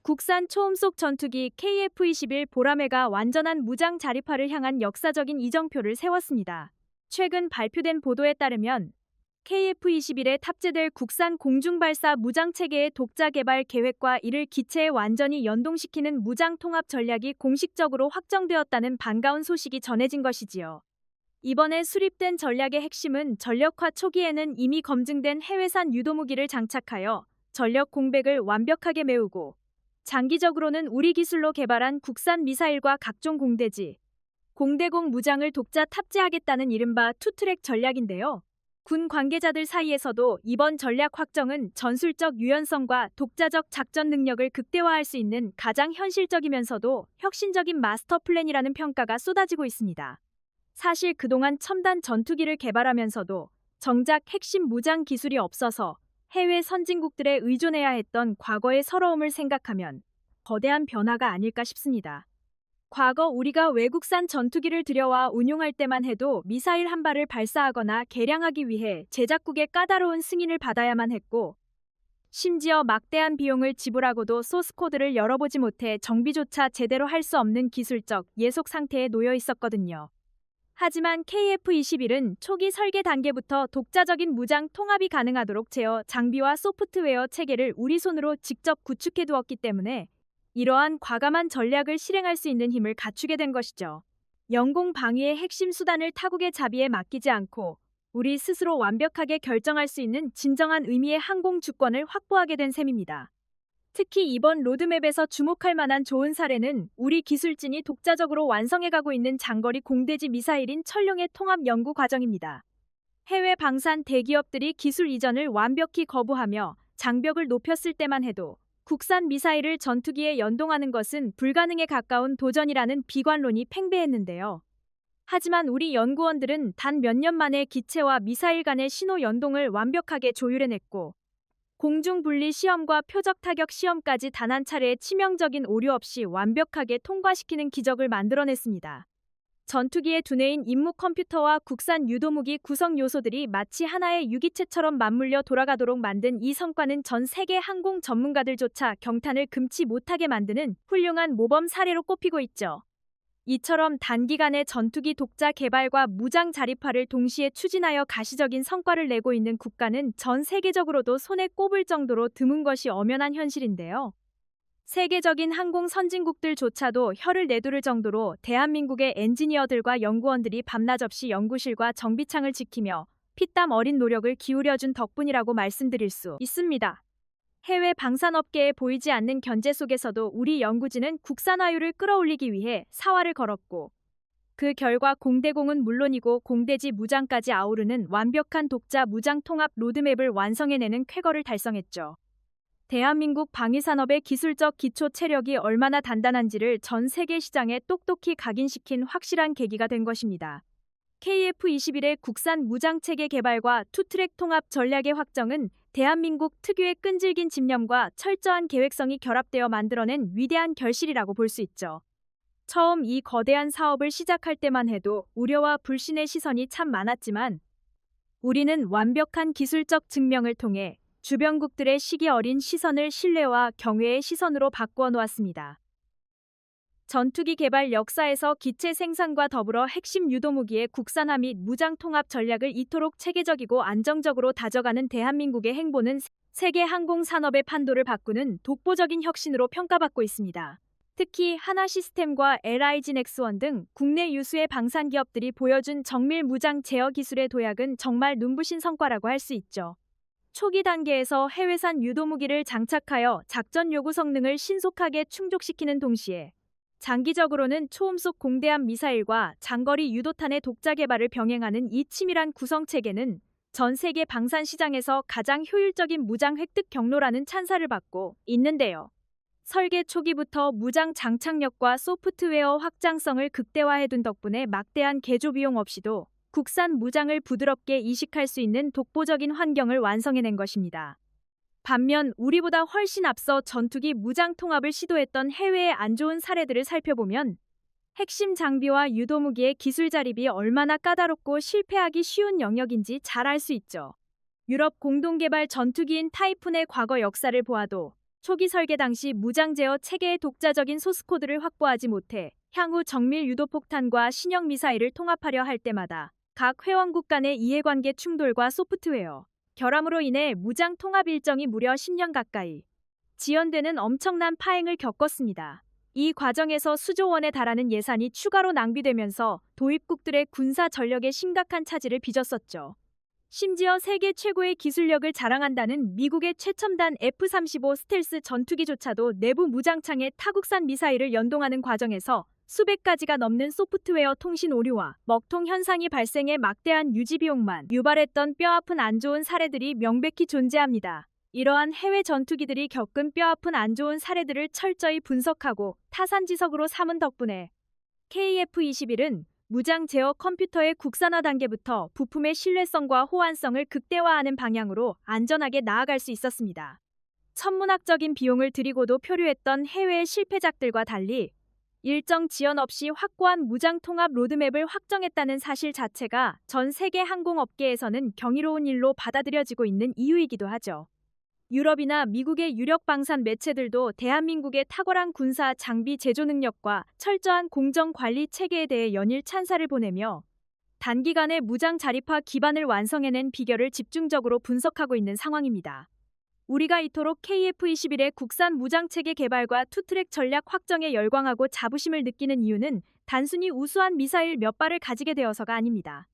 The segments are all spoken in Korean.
국산 초음속 전투기 KF-21 보라매가 완전한 무장 자립화를 향한 역사적인 이정표를 세웠습니다. 최근 발표된 보도에 따르면 KF-21에 탑재될 국산 공중발사 무장체계의 독자 개발 계획과 이를 기체에 완전히 연동시키는 무장 통합 전략이 공식적으로 확정되었다는 반가운 소식이 전해진 것이지요. 이번에 수립된 전략의 핵심은 전력화 초기에는 이미 검증된 해외산 유도무기를 장착하여 전력 공백을 완벽하게 메우고, 장기적으로는 우리 기술로 개발한 국산 미사일과 각종 공대지, 공대공 무장을 독자 탑재하겠다는 이른바 투트랙 전략인데요. 군 관계자들 사이에서도 이번 전략 확정은 전술적 유연성과 독자적 작전 능력을 극대화할 수 있는 가장 현실적이면서도 혁신적인 마스터 플랜이라는 평가가 쏟아지고 있습니다. 사실 그동안 첨단 전투기를 개발하면서도 정작 핵심 무장 기술이 없어서 해외 선진국들에 의존해야 했던 과거의 서러움을 생각하면 거대한 변화가 아닐까 싶습니다. 과거 우리가 외국산 전투기를 들여와 운용할 때만 해도 미사일 한 발을 발사하거나 개량하기 위해 제작국의 까다로운 승인을 받아야만 했고, 심지어 막대한 비용을 지불하고도 소스코드를 열어보지 못해 정비조차 제대로 할 수 없는 기술적 예속 상태에 놓여 있었거든요. 하지만 KF-21은 초기 설계 단계부터 독자적인 무장 통합이 가능하도록 제어 장비와 소프트웨어 체계를 우리 손으로 직접 구축해 두었기 때문에 이러한 과감한 전략을 실행할 수 있는 힘을 갖추게 된 것이죠. 영공 방위의 핵심 수단을 타국의 자비에 맡기지 않고 우리 스스로 완벽하게 결정할 수 있는 진정한 의미의 항공 주권을 확보하게 된 셈입니다. 특히 이번 로드맵에서 주목할 만한 좋은 사례는 우리 기술진이 독자적으로 완성해가고 있는 장거리 공대지 미사일인 철룡의 통합 연구 과정입니다. 해외 방산 대기업들이 기술 이전을 완벽히 거부하며 장벽을 높였을 때만 해도 국산 미사일을 전투기에 연동하는 것은 불가능에 가까운 도전이라는 비관론이 팽배했는데요. 하지만 우리 연구원들은 단 몇 년 만에 기체와 미사일 간의 신호 연동을 완벽하게 조율해냈고, 공중분리 시험과 표적 타격 시험까지 단 한 차례의 치명적인 오류 없이 완벽하게 통과시키는 기적을 만들어냈습니다. 전투기의 두뇌인 임무 컴퓨터와 국산 유도무기 구성 요소들이 마치 하나의 유기체처럼 맞물려 돌아가도록 만든 이 성과는 전 세계 항공 전문가들조차 경탄을 금치 못하게 만드는 훌륭한 모범 사례로 꼽히고 있죠. 이처럼 단기간에 전투기 독자 개발과 무장 자립화를 동시에 추진하여 가시적인 성과를 내고 있는 국가는 전 세계적으로도 손에 꼽을 정도로 드문 것이 엄연한 현실인데요. 세계적인 항공 선진국들조차도 혀를 내두를 정도로 대한민국의 엔지니어들과 연구원들이 밤낮 없이 연구실과 정비창을 지키며 피땀 어린 노력을 기울여준 덕분이라고 말씀드릴 수 있습니다. 해외 방산업계에 보이지 않는 견제 속에서도 우리 연구진은 국산화율을 끌어올리기 위해 사활을 걸었고, 그 결과 공대공은 물론이고 공대지 무장까지 아우르는 완벽한 독자 무장 통합 로드맵을 완성해내는 쾌거를 달성했죠. 대한민국 방위산업의 기술적 기초 체력이 얼마나 단단한지를 전 세계 시장에 똑똑히 각인시킨 확실한 계기가 된 것입니다. KF-21의 국산 무장체계 개발과 투트랙 통합 전략의 확정은 대한민국 특유의 끈질긴 집념과 철저한 계획성이 결합되어 만들어낸 위대한 결실이라고 볼 수 있죠. 처음 이 거대한 사업을 시작할 때만 해도 우려와 불신의 시선이 참 많았지만, 우리는 완벽한 기술적 증명을 통해 주변국들의 시기 어린 시선을 신뢰와 경외의 시선으로 바꾸어 놓았습니다. 전투기 개발 역사에서 기체 생산과 더불어 핵심 유도무기의 국산화 및 무장 통합 전략을 이토록 체계적이고 안정적으로 다져가는 대한민국의 행보는 세계 항공 산업의 판도를 바꾸는 독보적인 혁신으로 평가받고 있습니다. 특히 하나시스템과 LIG 넥스원 등 국내 유수의 방산 기업들이 보여준 정밀 무장 제어 기술의 도약은 정말 눈부신 성과라고 할 수 있죠. 초기 단계에서 해외산 유도무기를 장착하여 작전 요구 성능을 신속하게 충족시키는 동시에 장기적으로는 초음속 공대함 미사일과 장거리 유도탄의 독자 개발을 병행하는 이 치밀한 구성체계는 전 세계 방산 시장에서 가장 효율적인 무장 획득 경로라는 찬사를 받고 있는데요. 설계 초기부터 무장 장착력과 소프트웨어 확장성을 극대화해둔 덕분에 막대한 개조 비용 없이도 국산 무장을 부드럽게 이식할 수 있는 독보적인 환경을 완성해낸 것입니다. 반면 우리보다 훨씬 앞서 전투기 무장 통합을 시도했던 해외의 안 좋은 사례들을 살펴보면 핵심 장비와 유도무기의 기술 자립이 얼마나 까다롭고 실패하기 쉬운 영역인지 잘 알 수 있죠. 유럽 공동개발 전투기인 타이푼의 과거 역사를 보아도 초기 설계 당시 무장 제어 체계의 독자적인 소스 코드를 확보하지 못해 향후 정밀 유도폭탄과 신형 미사일을 통합하려 할 때마다 각 회원국 간의 이해관계 충돌과 소프트웨어 결함으로 인해 무장 통합 일정이 무려 10년 가까이 지연되는 엄청난 파행을 겪었습니다. 이 과정에서 수조 원에 달하는 예산이 추가로 낭비되면서 도입국들의 군사 전력에 심각한 차질을 빚었었죠. 심지어 세계 최고의 기술력을 자랑한다는 미국의 최첨단 F-35 스텔스 전투기조차도 내부 무장창에 타국산 미사일을 연동하는 과정에서 수백 가지가 넘는 소프트웨어 통신 오류와 먹통 현상이 발생해 막대한 유지 비용만 유발했던 뼈아픈 안 좋은 사례들이 명백히 존재합니다. 이러한 해외 전투기들이 겪은 뼈아픈 안 좋은 사례들을 철저히 분석하고 타산지석으로 삼은 덕분에 KF-21은 무장 제어 컴퓨터의 국산화 단계부터 부품의 신뢰성과 호환성을 극대화하는 방향으로 안전하게 나아갈 수 있었습니다. 천문학적인 비용을 들이고도 표류했던 해외의 실패작들과 달리 일정 지연 없이 확고한 무장 통합 로드맵을 확정했다는 사실 자체가 전 세계 항공업계에서는 경이로운 일로 받아들여지고 있는 이유이기도 하죠. 유럽이나 미국의 유력 방산 매체들도 대한민국의 탁월한 군사 장비 제조 능력과 철저한 공정 관리 체계에 대해 연일 찬사를 보내며 단기간에 무장 자립화 기반을 완성해낸 비결을 집중적으로 분석하고 있는 상황입니다. 우리가 이토록 KF-21의 국산 무장체계 개발과 투트랙 전략 확정에 열광하고 자부심을 느끼는 이유는 단순히 우수한 미사일 몇 발을 가지게 되어서가 아닙니다.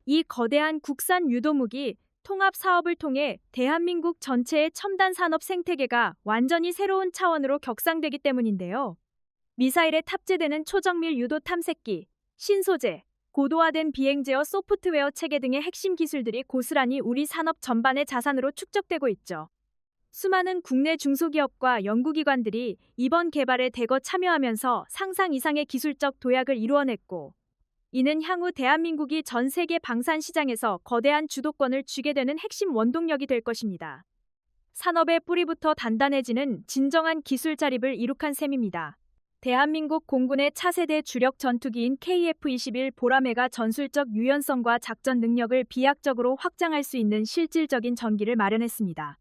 이 거대한 국산 유도무기 통합 사업을 통해 대한민국 전체의 첨단 산업 생태계가 완전히 새로운 차원으로 격상되기 때문인데요. 미사일에 탑재되는 초정밀 유도 탐색기, 신소재, 고도화된 비행 제어 소프트웨어 체계 등의 핵심 기술들이 고스란히 우리 산업 전반의 자산으로 축적되고 있죠. 수많은 국내 중소기업과 연구기관들이 이번 개발에 대거 참여하면서 상상 이상의 기술적 도약을 이루어냈고, 이는 향후 대한민국이 전 세계 방산 시장에서 거대한 주도권을 쥐게 되는 핵심 원동력이 될 것입니다. 산업의 뿌리부터 단단해지는 진정한 기술 자립을 이룩한 셈입니다. 대한민국 공군의 차세대 주력 전투기인 KF-21 보라매가 전술적 유연성과 작전 능력을 비약적으로 확장할 수 있는 실질적인 전기를 마련했습니다.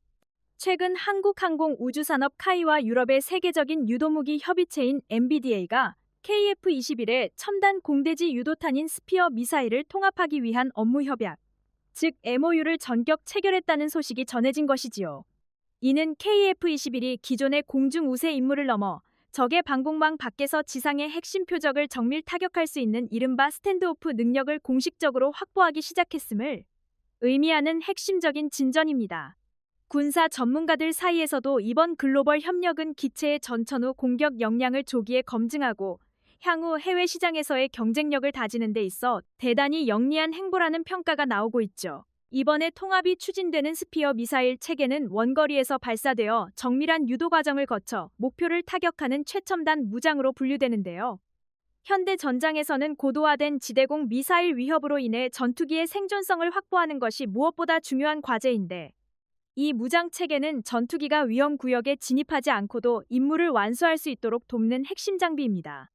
최근 한국항공우주산업 카이와 유럽의 세계적인 유도무기 협의체인 MBDA가 KF-21의 첨단 공대지 유도탄인 스피어 미사일을 통합하기 위한 업무 협약, 즉 MOU를 전격 체결했다는 소식이 전해진 것이지요. 이는 KF-21이 기존의 공중 우세 임무를 넘어 적의 방공망 밖에서 지상의 핵심 표적을 정밀 타격할 수 있는 이른바 스탠드오프 능력을 공식적으로 확보하기 시작했음을 의미하는 핵심적인 진전입니다. 군사 전문가들 사이에서도 이번 글로벌 협력은 기체의 전천 후 공격 역량을 조기에 검증하고 향후 해외 시장에서의 경쟁력을 다지는 데 있어 대단히 영리한 행보라는 평가가 나오고 있죠. 이번에 통합이 추진되는 스피어 미사일 체계는 원거리에서 발사되어 정밀한 유도 과정을 거쳐 목표를 타격하는 최첨단 무장으로 분류되는데요. 현대 전장에서는 고도화된 지대공 미사일 위협으로 인해 전투기의 생존성을 확보하는 것이 무엇보다 중요한 과제인데, 이 무장 체계는 전투기가 위험 구역에 진입하지 않고도 임무를 완수할 수 있도록 돕는 핵심 장비입니다.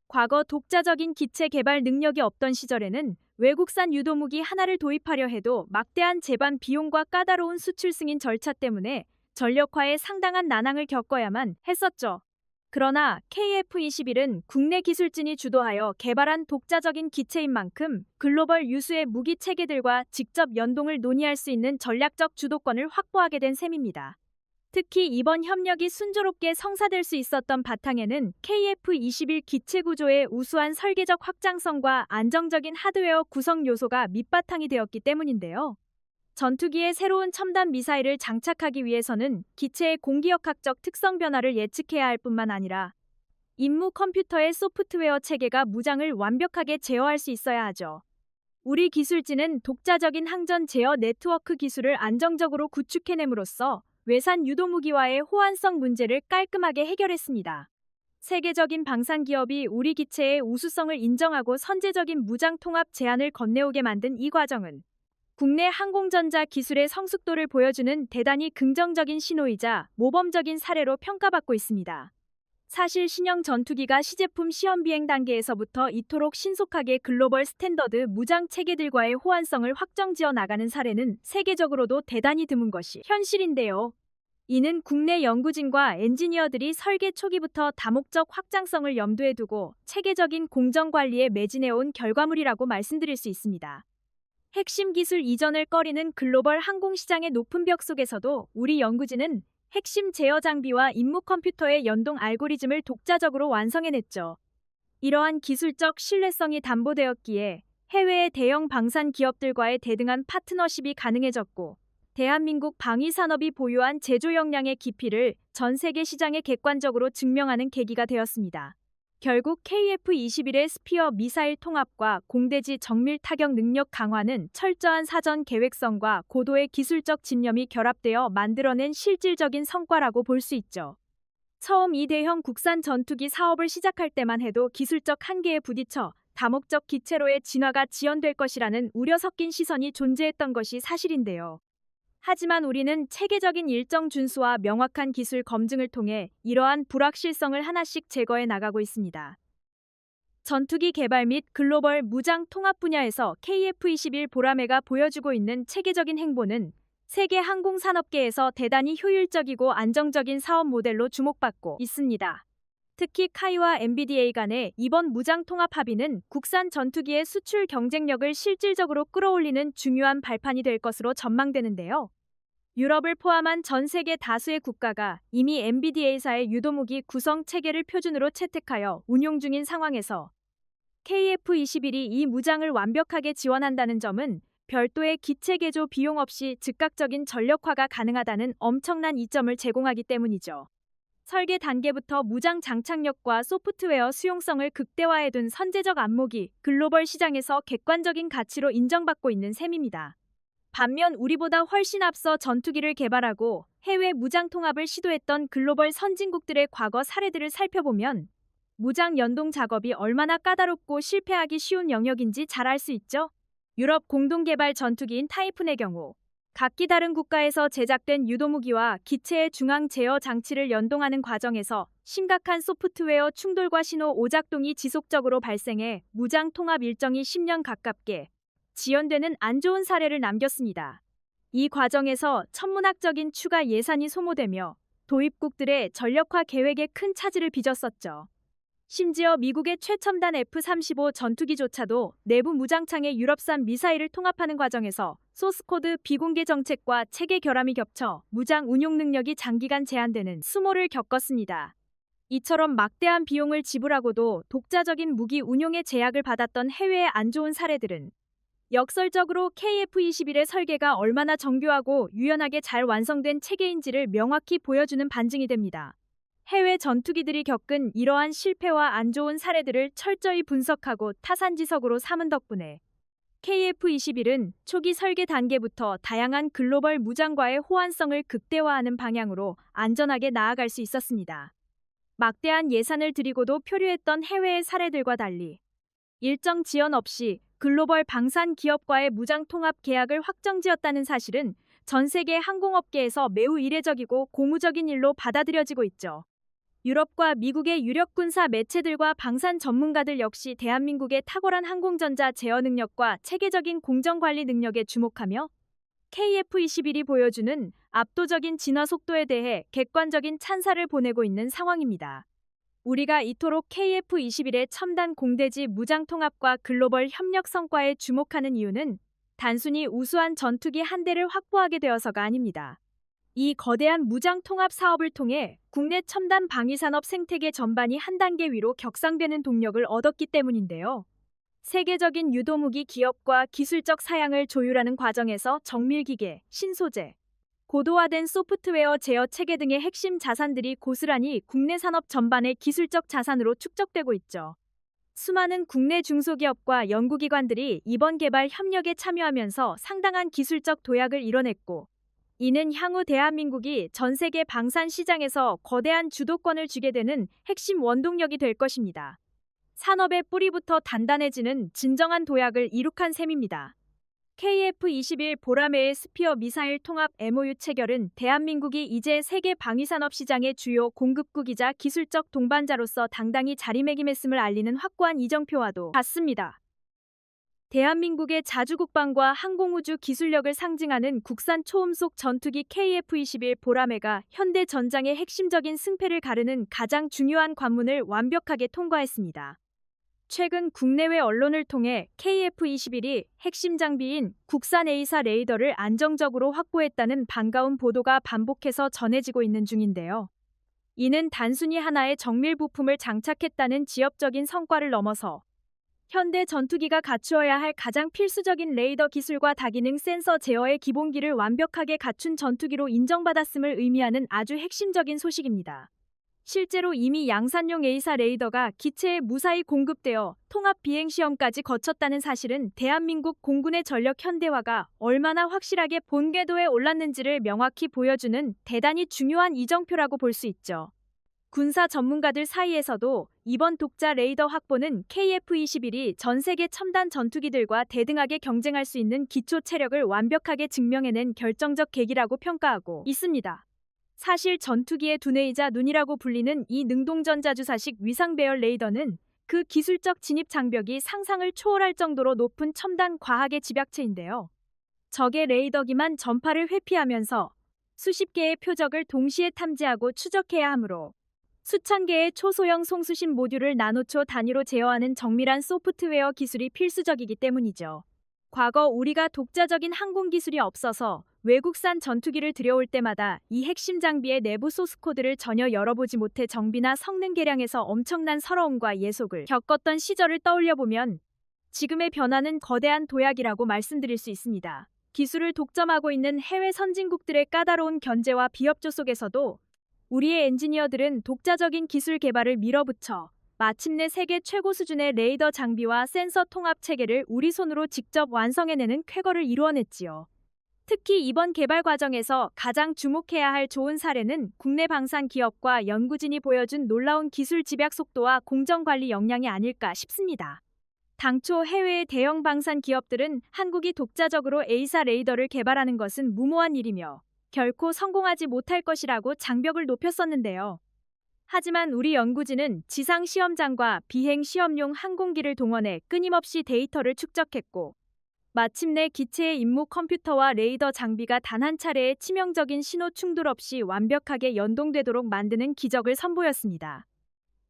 과거 독자적인 기체 개발 능력이 없던 시절에는 외국산 유도무기 하나를 도입하려 해도 막대한 제반 비용과 까다로운 수출 승인 절차 때문에 전력화에 상당한 난항을 겪어야만 했었죠. 그러나 KF-21은 국내 기술진이 주도하여 개발한 독자적인 기체인 만큼 글로벌 유수의 무기 체계들과 직접 연동을 논의할 수 있는 전략적 주도권을 확보하게 된 셈입니다. 특히 이번 협력이 순조롭게 성사될 수 있었던 바탕에는 KF-21 기체 구조의 우수한 설계적 확장성과 안정적인 하드웨어 구성 요소가 밑바탕이 되었기 때문인데요. 전투기에 새로운 첨단 미사일을 장착하기 위해서는 기체의 공기역학적 특성 변화를 예측해야 할 뿐만 아니라 임무 컴퓨터의 소프트웨어 체계가 무장을 완벽하게 제어할 수 있어야 하죠. 우리 기술진은 독자적인 항전 제어 네트워크 기술을 안정적으로 구축해냄으로써 외산 유도무기와의 호환성 문제를 깔끔하게 해결했습니다. 세계적인 방산 기업이 우리 기체의 우수성을 인정하고 선제적인 무장 통합 제안을 건네오게 만든 이 과정은 국내 항공전자 기술의 성숙도를 보여주는 대단히 긍정적인 신호이자 모범적인 사례로 평가받고 있습니다. 사실 신형 전투기가 시제품 시험 비행 단계에서부터 이토록 신속하게 글로벌 스탠더드 무장 체계들과의 호환성을 확정지어 나가는 사례는 세계적으로도 대단히 드문 것이 현실인데요. 이는 국내 연구진과 엔지니어들이 설계 초기부터 다목적 확장성을 염두에 두고 체계적인 공정 관리에 매진해온 결과물이라고 말씀드릴 수 있습니다. 핵심 기술 이전을 꺼리는 글로벌 항공시장의 높은 벽 속에서도 우리 연구진은 핵심 제어 장비와 임무 컴퓨터의 연동 알고리즘을 독자적으로 완성해냈죠. 이러한 기술적 신뢰성이 담보되었기에 해외의 대형 방산 기업들과의 대등한 파트너십이 가능해졌고, 대한민국 방위산업이 보유한 제조 역량의 깊이를 전 세계 시장에 객관적으로 증명하는 계기가 되었습니다. 결국 KF-21의 스피어 미사일 통합과 공대지 정밀 타격 능력 강화는 철저한 사전 계획성과 고도의 기술적 집념이 결합되어 만들어낸 실질적인 성과라고 볼 수 있죠. 처음 이 대형 국산 전투기 사업을 시작할 때만 해도 기술적 한계에 부딪혀 다목적 기체로의 진화가 지연될 것이라는 우려 섞인 시선이 존재했던 것이 사실인데요. 하지만 우리는 체계적인 일정 준수와 명확한 기술 검증을 통해 이러한 불확실성을 하나씩 제거해 나가고 있습니다. 전투기 개발 및 글로벌 무장 통합 분야에서 KF-21 보라매가 보여주고 있는 체계적인 행보는 세계 항공산업계에서 대단히 효율적이고 안정적인 사업 모델로 주목받고 있습니다. 특히 카이와 MBDA 간의 이번 무장 통합 합의는 국산 전투기의 수출 경쟁력을 실질적으로 끌어올리는 중요한 발판이 될 것으로 전망되는데요. 유럽을 포함한 전 세계 다수의 국가가 이미 MBDA사의 유도무기 구성 체계를 표준으로 채택하여 운용 중인 상황에서 KF-21이 이 무장을 완벽하게 지원한다는 점은 별도의 기체 개조 비용 없이 즉각적인 전력화가 가능하다는 엄청난 이점을 제공하기 때문이죠. 설계 단계부터 무장 장착력과 소프트웨어 수용성을 극대화해둔 선제적 안목이 글로벌 시장에서 객관적인 가치로 인정받고 있는 셈입니다. 반면 우리보다 훨씬 앞서 전투기를 개발하고 해외 무장 통합을 시도했던 글로벌 선진국들의 과거 사례들을 살펴보면 무장 연동 작업이 얼마나 까다롭고 실패하기 쉬운 영역인지 잘 알 수 있죠. 유럽 공동개발 전투기인 타이푼의 경우 각기 다른 국가에서 제작된 유도무기와 기체의 중앙 제어 장치를 연동하는 과정에서 심각한 소프트웨어 충돌과 신호 오작동이 지속적으로 발생해 무장 통합 일정이 10년 가깝게 지연되는 안 좋은 사례를 남겼습니다. 이 과정에서 천문학적인 추가 예산이 소모되며 도입국들의 전력화 계획에 큰 차질을 빚었었죠. 심지어 미국의 최첨단 F-35 전투기조차도 내부 무장창에 유럽산 미사일을 통합하는 과정에서 소스코드 비공개 정책과 체계 결함이 겹쳐 무장 운용 능력이 장기간 제한되는 수모를 겪었습니다. 이처럼 막대한 비용을 지불하고도 독자적인 무기 운용의 제약을 받았던 해외의 안 좋은 사례들은 역설적으로 KF-21의 설계가 얼마나 정교하고 유연하게 잘 완성된 체계인지를 명확히 보여주는 반증이 됩니다. 해외 전투기들이 겪은 이러한 실패와 안 좋은 사례들을 철저히 분석하고 타산지석으로 삼은 덕분에 KF-21은 초기 설계 단계부터 다양한 글로벌 무장과의 호환성을 극대화하는 방향으로 안전하게 나아갈 수 있었습니다. 막대한 예산을 들이고도 표류했던 해외의 사례들과 달리 일정 지연 없이 글로벌 방산 기업과의 무장 통합 계약을 확정지었다는 사실은 전 세계 항공업계에서 매우 이례적이고 고무적인 일로 받아들여지고 있죠. 유럽과 미국의 유력 군사 매체들과 방산 전문가들 역시 대한민국의 탁월한 항공전자 제어 능력과 체계적인 공정관리 능력에 주목하며 KF-21이 보여주는 압도적인 진화 속도에 대해 객관적인 찬사를 보내고 있는 상황입니다. 우리가 이토록 KF-21의 첨단 공대지 무장 통합과 글로벌 협력 성과에 주목하는 이유는 단순히 우수한 전투기 한 대를 확보하게 되어서가 아닙니다. 이 거대한 무장 통합 사업을 통해 국내 첨단 방위산업 생태계 전반이 한 단계 위로 격상되는 동력을 얻었기 때문인데요. 세계적인 유도무기 기업과 기술적 사양을 조율하는 과정에서 정밀기계, 신소재, 고도화된 소프트웨어 제어 체계 등의 핵심 자산들이 고스란히 국내 산업 전반의 기술적 자산으로 축적되고 있죠. 수많은 국내 중소기업과 연구기관들이 이번 개발 협력에 참여하면서 상당한 기술적 도약을 이뤄냈고, 이는 향후 대한민국이 전 세계 방산 시장에서 거대한 주도권을 쥐게 되는 핵심 원동력이 될 것입니다. 산업의 뿌리부터 단단해지는 진정한 도약을 이룩한 셈입니다. KF-21 보라매의 스피어 미사일 통합 MOU 체결은 대한민국이 이제 세계 방위산업 시장의 주요 공급국이자 기술적 동반자로서 당당히 자리매김했음을 알리는 확고한 이정표와도 같습니다. 대한민국의 자주국방과 항공우주 기술력을 상징하는 국산 초음속 전투기 KF-21 보라매가 현대 전장의 핵심적인 승패를 가르는 가장 중요한 관문을 완벽하게 통과했습니다. 최근 국내외 언론을 통해 KF-21이 핵심 장비인 국산 A사 레이더를 안정적으로 확보했다는 반가운 보도가 반복해서 전해지고 있는 중인데요. 이는 단순히 하나의 정밀 부품을 장착했다는 지엽적인 성과를 넘어서 현대 전투기가 갖추어야 할 가장 필수적인 레이더 기술과 다기능 센서 제어의 기본기를 완벽하게 갖춘 전투기로 인정받았음을 의미하는 아주 핵심적인 소식입니다. 실제로 이미 양산용 A사 레이더가 기체에 무사히 공급되어 통합 비행 시험까지 거쳤다는 사실은 대한민국 공군의 전력 현대화가 얼마나 확실하게 본 궤도에 올랐는지를 명확히 보여주는 대단히 중요한 이정표라고 볼 수 있죠. 군사 전문가들 사이에서도 이번 독자 레이더 확보는 KF-21이 전 세계 첨단 전투기들과 대등하게 경쟁할 수 있는 기초 체력을 완벽하게 증명해낸 결정적 계기라고 평가하고 있습니다. 사실 전투기의 두뇌이자 눈이라고 불리는 이 능동전자주사식 위상 배열 레이더는 그 기술적 진입 장벽이 상상을 초월할 정도로 높은 첨단 과학의 집약체인데요. 적의 레이더기만 전파를 회피하면서 수십 개의 표적을 동시에 탐지하고 추적해야 하므로 수천 개의 초소형 송수신 모듈을 나노초 단위로 제어하는 정밀한 소프트웨어 기술이 필수적이기 때문이죠. 과거 우리가 독자적인 항공 기술이 없어서 외국산 전투기를 들여올 때마다 이 핵심 장비의 내부 소스코드를 전혀 열어보지 못해 정비나 성능 개량에서 엄청난 서러움과 예속을 겪었던 시절을 떠올려보면 지금의 변화는 거대한 도약이라고 말씀드릴 수 있습니다. 기술을 독점하고 있는 해외 선진국들의 까다로운 견제와 비협조 속에서도 우리의 엔지니어들은 독자적인 기술 개발을 밀어붙여 마침내 세계 최고 수준의 레이더 장비와 센서 통합 체계를 우리 손으로 직접 완성해내는 쾌거를 이루어냈지요. 특히 이번 개발 과정에서 가장 주목해야 할 좋은 사례는 국내 방산 기업과 연구진이 보여준 놀라운 기술 집약 속도와 공정 관리 역량이 아닐까 싶습니다. 당초 해외의 대형 방산 기업들은 한국이 독자적으로 A사 레이더를 개발하는 것은 무모한 일이며 결코 성공하지 못할 것이라고 장벽을 높였었는데요. 하지만 우리 연구진은 지상 시험장과 비행 시험용 항공기를 동원해 끊임없이 데이터를 축적했고 마침내 기체의 임무 컴퓨터와 레이더 장비가 단 한 차례의 치명적인 신호 충돌 없이 완벽하게 연동되도록 만드는 기적을 선보였습니다.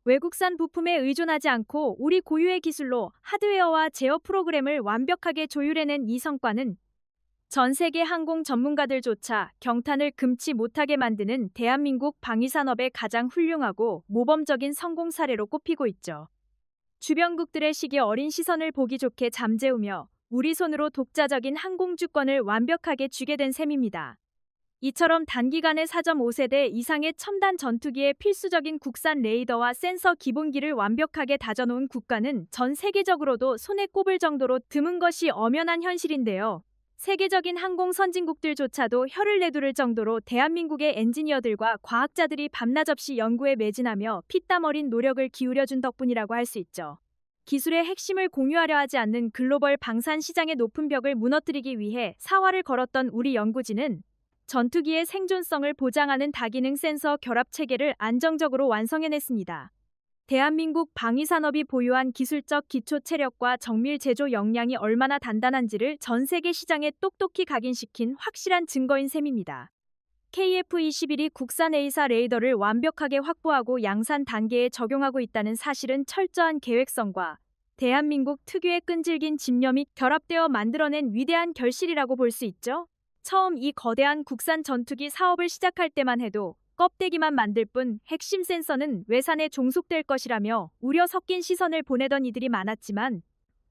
외국산 부품에 의존하지 않고 우리 고유의 기술로 하드웨어와 제어 프로그램을 완벽하게 조율해낸 이 성과는 전 세계 항공 전문가들조차 경탄을 금치 못하게 만드는 대한민국 방위산업의 가장 훌륭하고 모범적인 성공 사례로 꼽히고 있죠. 주변국들의 시기 어린 시선을 보기 좋게 잠재우며 우리 손으로 독자적인 항공 주권을 완벽하게 쥐게 된 셈입니다. 이처럼 단기간에 4.5세대 이상의 첨단 전투기의 필수적인 국산 레이더와 센서 기본기를 완벽하게 다져놓은 국가는 전 세계적으로도 손에 꼽을 정도로 드문 것이 엄연한 현실인데요. 세계적인 항공 선진국들조차도 혀를 내두를 정도로 대한민국의 엔지니어들과 과학자들이 밤낮 없이 연구에 매진하며 피땀 어린 노력을 기울여준 덕분이라고 할 수 있죠. 기술의 핵심을 공유하려 하지 않는 글로벌 방산 시장의 높은 벽을 무너뜨리기 위해 사활을 걸었던 우리 연구진은 전투기의 생존성을 보장하는 다기능 센서 결합 체계를 안정적으로 완성해냈습니다. 대한민국 방위산업이 보유한 기술적 기초 체력과 정밀 제조 역량이 얼마나 단단한지를 전 세계 시장에 똑똑히 각인시킨 확실한 증거인 셈입니다. KF-21이 국산 A사 레이더를 완벽하게 확보하고 양산 단계에 적용하고 있다는 사실은 철저한 계획성과 대한민국 특유의 끈질긴 집념이 결합되어 만들어낸 위대한 결실이라고 볼 수 있죠. 처음 이 거대한 국산 전투기 사업을 시작할 때만 해도 껍데기만 만들 뿐 핵심 센서는 외산에 종속될 것이라며 우려 섞인 시선을 보내던 이들이 많았지만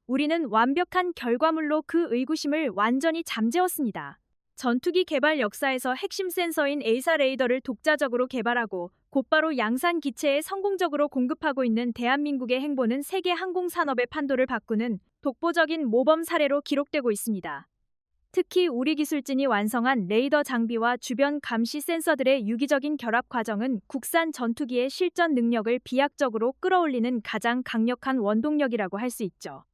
우리는 완벽한 결과물로 그 의구심을 완전히 잠재웠습니다. 전투기 개발 역사에서 핵심 센서인 A사 레이더를 독자적으로 개발하고 곧바로 양산 기체에 성공적으로 공급하고 있는 대한민국의 행보는 세계 항공산업의 판도를 바꾸는 독보적인 모범 사례로 기록되고 있습니다. 특히 우리 기술진이 완성한 레이더 장비와 주변 감시 센서들의 유기적인 결합 과정은 국산 전투기의 실전 능력을 비약적으로 끌어올리는 가장 강력한 원동력이라고 할 수 있죠.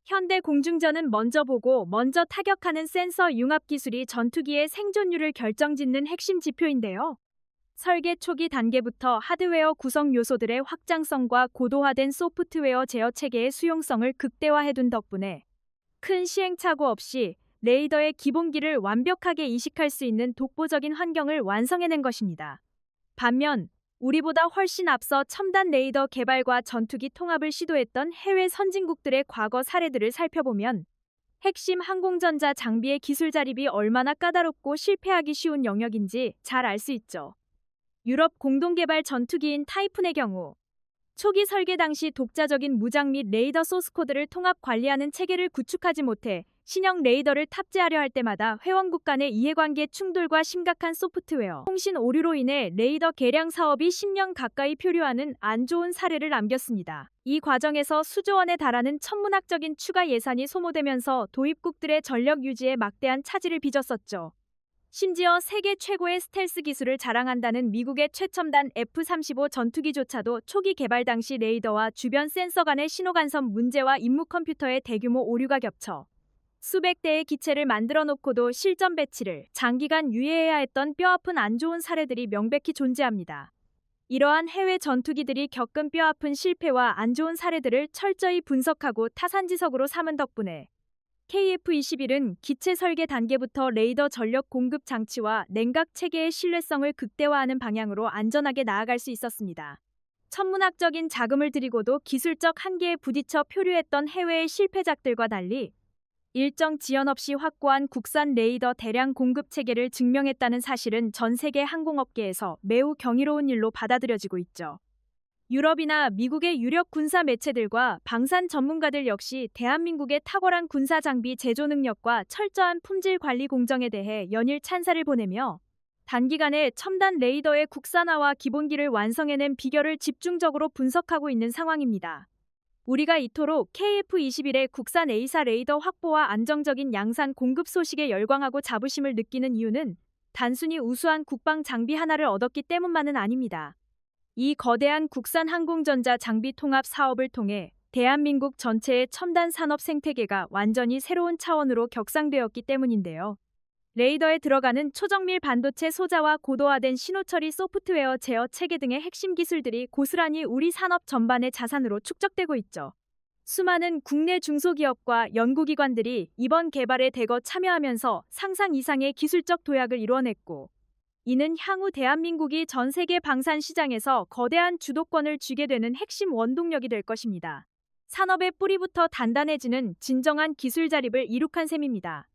현대 공중전은 먼저 보고 먼저 타격하는 센서 융합 기술이 전투기의 생존율을 결정짓는 핵심 지표인데요. 설계 초기 단계부터 하드웨어 구성 요소들의 확장성과 고도화된 소프트웨어 제어 체계의 수용성을 극대화해둔 덕분에 큰 시행착오 없이 레이더의 기본기를 완벽하게 이식할 수 있는 독보적인 환경을 완성해낸 것입니다. 반면 우리보다 훨씬 앞서 첨단 레이더 개발과 전투기 통합을 시도했던 해외 선진국들의 과거 사례들을 살펴보면 핵심 항공전자 장비의 기술 자립이 얼마나 까다롭고 실패하기 쉬운 영역인지 잘 알 수 있죠. 유럽 공동개발 전투기인 타이푼의 경우 초기 설계 당시 독자적인 무장 및 레이더 소스 코드를 통합 관리하는 체계를 구축하지 못해 신형 레이더를 탑재하려 할 때마다 회원국 간의 이해관계 충돌과 심각한 소프트웨어, 통신 오류로 인해 레이더 개량 사업이 10년 가까이 표류하는 안 좋은 사례를 남겼습니다. 이 과정에서 수조 원에 달하는 천문학적인 추가 예산이 소모되면서 도입국들의 전력 유지에 막대한 차질을 빚었었죠. 심지어 세계 최고의 스텔스 기술을 자랑한다는 미국의 최첨단 F-35 전투기조차도 초기 개발 당시 레이더와 주변 센서 간의 신호 간섭 문제와 임무 컴퓨터의 대규모 오류가 겹쳐 수백 대의 기체를 만들어 놓고도 실전 배치를 장기간 유예해야 했던 뼈아픈 안 좋은 사례들이 명백히 존재합니다. 이러한 해외 전투기들이 겪은 뼈아픈 실패와 안 좋은 사례들을 철저히 분석하고 타산지석으로 삼은 덕분에 KF-21은 기체 설계 단계부터 레이더 전력 공급 장치와 냉각 체계의 신뢰성을 극대화하는 방향으로 안전하게 나아갈 수 있었습니다. 천문학적인 자금을 들이고도 기술적 한계에 부딪혀 표류했던 해외의 실패작들과 달리 일정 지연 없이 확고한 국산 레이더 대량 공급 체계를 증명했다는 사실은 전 세계 항공업계에서 매우 경이로운 일로 받아들여지고 있죠. 유럽이나 미국의 유력 군사 매체들과 방산 전문가들 역시 대한민국의 탁월한 군사 장비 제조 능력과 철저한 품질 관리 공정에 대해 연일 찬사를 보내며 단기간에 첨단 레이더의 국산화와 기본기를 완성해낸 비결을 집중적으로 분석하고 있는 상황입니다. 우리가 이토록 KF-21의 국산 A사 레이더 확보와 안정적인 양산 공급 소식에 열광하고 자부심을 느끼는 이유는 단순히 우수한 국방 장비 하나를 얻었기 때문만은 아닙니다. 이 거대한 국산 항공전자 장비 통합 사업을 통해 대한민국 전체의 첨단 산업 생태계가 완전히 새로운 차원으로 격상되었기 때문인데요. 레이더에 들어가는 초정밀 반도체 소자와 고도화된 신호처리 소프트웨어 제어 체계 등의 핵심 기술들이 고스란히 우리 산업 전반의 자산으로 축적되고 있죠. 수많은 국내 중소기업과 연구기관들이 이번 개발에 대거 참여하면서 상상 이상의 기술적 도약을 이뤄냈고, 이는 향후 대한민국이 전 세계 방산 시장에서 거대한 주도권을 쥐게 되는 핵심 원동력이 될 것입니다. 산업의 뿌리부터 단단해지는 진정한 기술 자립을 이룩한 셈입니다.